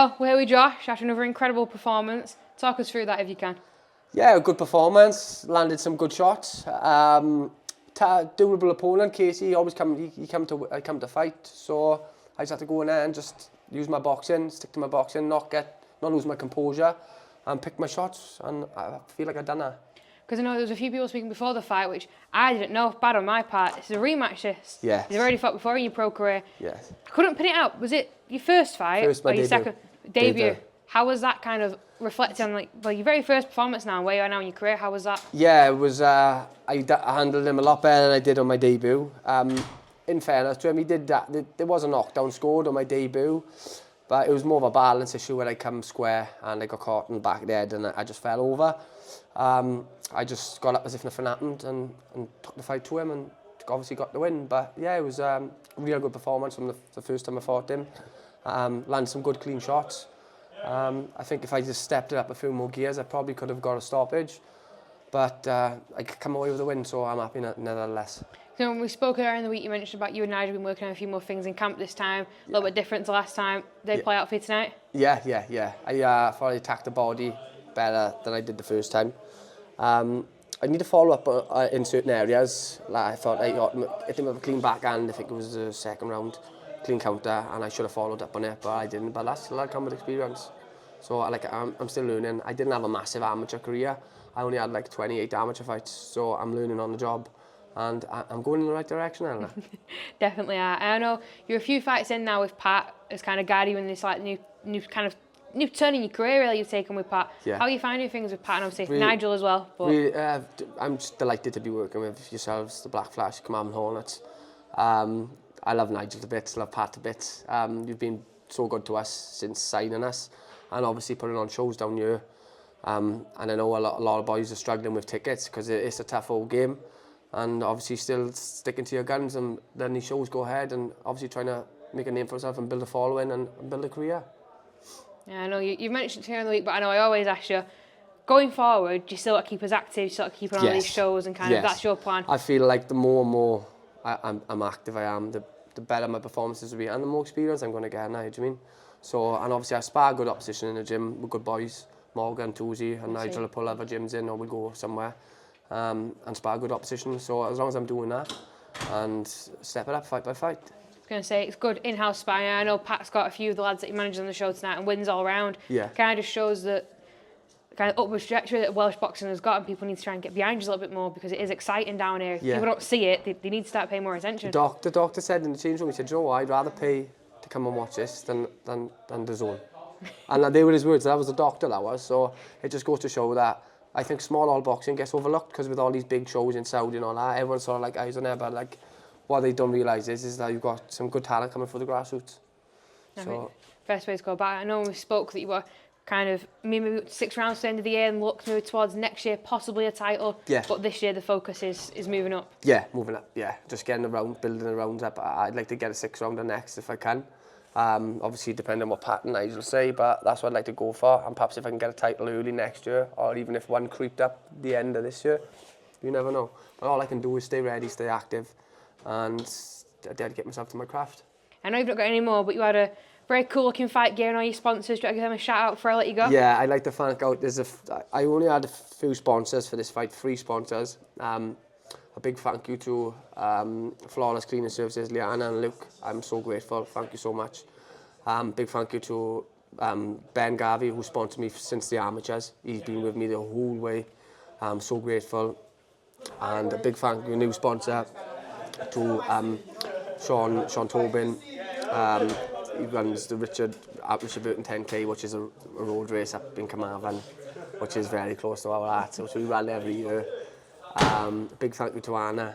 So, we're here with Josh after another incredible performance. Talk us through that if you can. Yeah, a good performance. Landed some good shots. Durable opponent, Casey. He always come to fight. So I just had to go in there and just use my boxing, stick to my boxing, not lose my composure, and pick my shots. And I feel like I've done that. Because I know there was a few people speaking before the fight, which I didn't know, bad on my part. This is a rematch, this. Yes. You've already fought before in your pro career. Yes. I couldn't pin it out. Was it your first fight? My or your debut. second debut? How was that kind of reflecting on your very first performance now, where you are now in your career? How was that? Yeah, it was. I handled him a lot better than I did on my debut. In fairness to him, he did that. There was a knockdown scored on my debut, but it was more of a balance issue where I come square and I got caught in the back of the head and I just fell over. I just got up as if nothing happened and took the fight to him and obviously got the win. But yeah, it was a real good performance from the first time I fought him. Landed some good clean shots. I think if I just stepped it up a few more gears, I probably could have got a stoppage. But I could come away with a win, so I'm happy nevertheless. So when we spoke earlier in the week, you mentioned about you and Nigel been working on a few more things in camp this time, a little bit different to last time. Did they play out for you tonight? Yeah. I thought I attacked the body better than I did the first time. I need to follow up in certain areas. Like I thought I hit him with a clean backhand. I think it was the second round, clean counter, and I should have followed up on it, but I didn't. But that's still come with experience. So I'm still learning. I didn't have a massive amateur career. I only had like 28 amateur fights, so I'm learning on the job. And I'm going in the right direction, Eleanor. Definitely are. And I know you're a few fights in now with Pat as kind of guiding you in this like new turn in your career really you've taken with Pat. Yeah. How are you finding things with Pat and obviously Nigel as well? But really, I'm just delighted to be working with yourselves, the Black Flash, Command Hornets. I love Nigel to bits, love Pat to bits. You've been so good to us since signing us and obviously putting on shows down here. And I know a lot of boys are struggling with tickets because it's a tough old game. And obviously still sticking to your guns and letting these shows go ahead and obviously trying to make a name for yourself and build a following and build a career. Yeah, I know you've mentioned it here in the week, but I know I always ask you, going forward, do you still got to keep us active, you still got to keep on all these shows and kind of that's your plan? I feel like the more and more I'm active I am, the better my performances will be and the more experience I'm going to get now, do you mean? So, and obviously I spar good opposition in the gym with good boys, Morgan, Toozy and Nigel will pull other gyms in or we'll go somewhere. And spar good opposition, so as long as I'm doing that and step it up fight by fight. I was going to say, it's good in-house sparring. I know Pat's got a few of the lads that he manages on the show tonight and wins all round. Yeah. Kind of shows that kind of upward trajectory that Welsh boxing has got and people need to try and get behind you a little bit more because it is exciting down here. If people don't see it, they need to start paying more attention. The doctor said in the change room, he said, Joe, I'd rather pay to come and watch this than the zone. And they were his words, that was the doctor that was, so it just goes to show that I think small hall boxing gets overlooked because with all these big shows in Saudi and all that, everyone's sort of like eyes on there, but like what they don't realise is that you've got some good talent coming through the grassroots. So first way to go back. I know when we spoke that you were kind of maybe 6 rounds to the end of the year and looked maybe towards next year, possibly a title. Yeah. But this year the focus is moving up. Yeah, moving up, yeah. Just getting around, building the rounds up. I'd like to get a 6 rounder next if I can. Obviously depending on what Pat and Nigel say, but that's what I'd like to go for, and perhaps if I can get a title early next year or even if one creeped up the end of this year, you never know. But all I can do is stay ready, stay active and dedicate myself to my craft. I know you've not got any more, but you had a very cool looking fight gear and all your sponsors. Do you want to give them a shout out before I let you go? Yeah, I'd like to thank out, I only had a few sponsors for this fight, 3 sponsors. A big thank you to Flawless Cleaning Services, Liana and Luke. I'm so grateful. Thank you so much. Big thank you to Ben Garvey, who sponsored me since the amateurs. He's been with me the whole way. I'm so grateful. And a big thank you, new sponsor, to Sean Tobin. He runs the Richard Burton 10K, which is a road race up in Carmarthen, which is very close to our heart. So we run every year. Big thank you to Anna.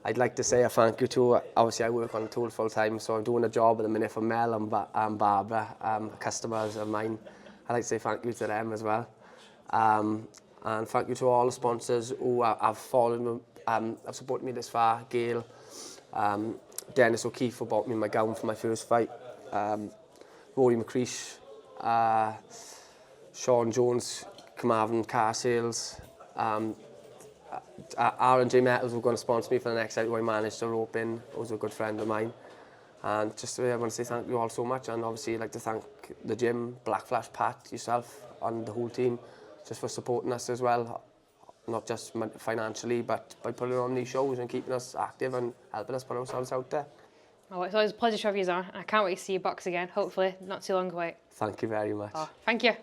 I'd like to say a thank you to, obviously I work on the tool full time, so I'm doing a job at the minute for Mel and Barbara, customers of mine. I'd like to say thank you to them as well. And thank you to all the sponsors who have followed me, have supported me this far. Gail, Dennis O'Keefe who bought me my gown for my first fight. Rory McCreesh, Sean Jones, Carmarthen Car Sales, R&J Metals were going to sponsor me for the next fight who I managed to rope in, who's a good friend of mine. And just I want to say thank you all so much, and obviously I'd like to thank the gym, Black Flash, Pat, yourself, and the whole team, just for supporting us as well, not just financially, but by putting on these shows and keeping us active and helping us put ourselves out there. Oh, it's always a pleasure to have you on. I can't wait to see you box again, hopefully not too long away. Thank you very much. Oh, thank you.